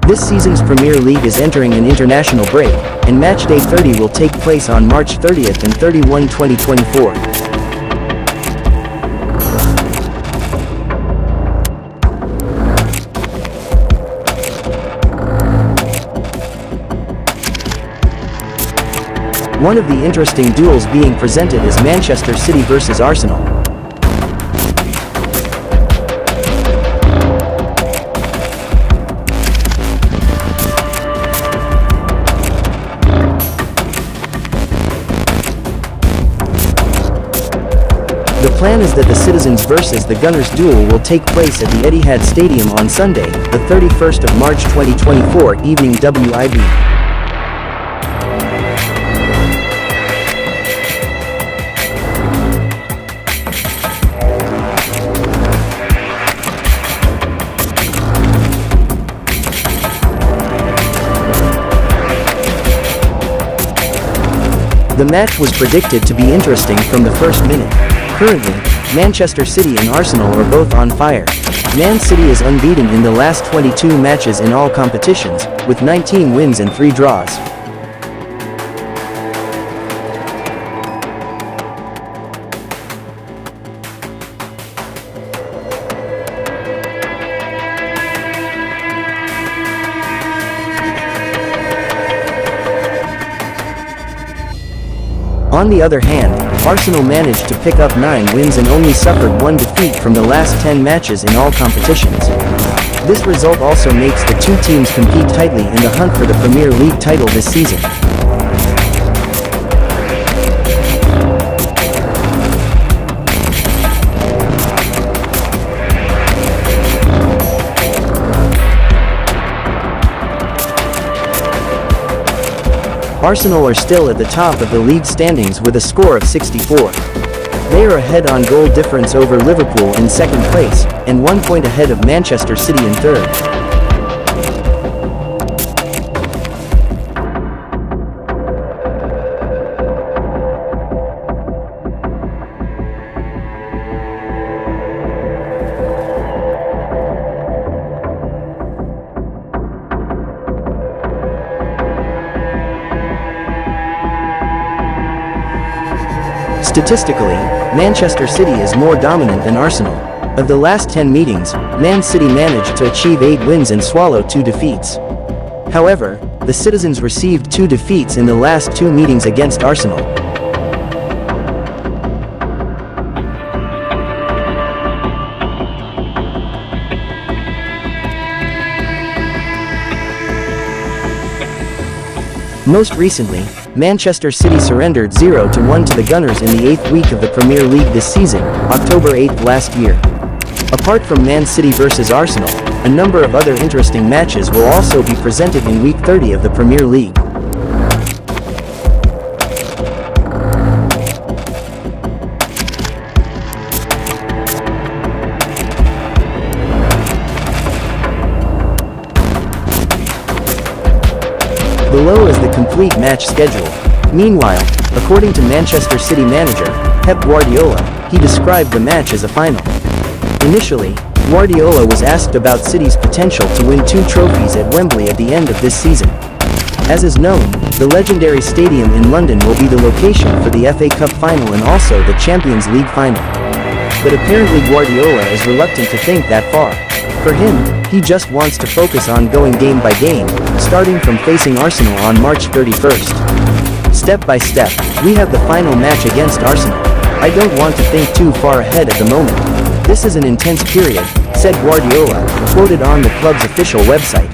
This season's Premier League is entering an international break, and Matchday 30 will take place on March 30th and 31, 2024. One of the interesting duels being presented is Manchester City versus Arsenal. The plan is that the Citizens versus the Gunners duel will take place at the Etihad Stadium on Sunday, the 31st of March 2024 evening WIB. The match was predicted to be interesting from the first minute. Currently, Manchester City and Arsenal are both on fire. Man City is unbeaten in the last 22 matches in all competitions, with 19 wins and 3 draws. On the other hand, Arsenal managed to pick up 9 wins and only suffered 1 defeat from the last 10 matches in all competitions. This result also makes the two teams compete tightly in the hunt for the Premier League title this season. Arsenal are still at the top of the league standings with a score of 64. They are ahead on goal difference over Liverpool in second place, and 1 point ahead of Manchester City in third. Statistically, Manchester City is more dominant than Arsenal. Of the last 10 meetings, Man City managed to achieve 8 wins and swallow 2 defeats. However, the Citizens received 2 defeats in the last 2 meetings against Arsenal. Most recently, Manchester City surrendered 0-1 to the Gunners in the 8th week of the Premier League this season, October 8 last year. Apart from Man City versus Arsenal, a number of other interesting matches will also be presented in Week 30 of the Premier League. Below is the complete match schedule. Meanwhile, according to Manchester City manager, Pep Guardiola, he described the match as a final. Initially, Guardiola was asked about City's potential to win 2 trophies at Wembley at the end of this season. As is known, the legendary stadium in London will be the location for the FA Cup final and also the Champions League final. But apparently Guardiola is reluctant to think that far. For him, he just wants to focus on going game by game, starting from facing Arsenal on March 31st. Step by step, we have the final match against Arsenal. I don't want to think too far ahead at the moment. This is an intense period, said Guardiola, quoted on the club's official website.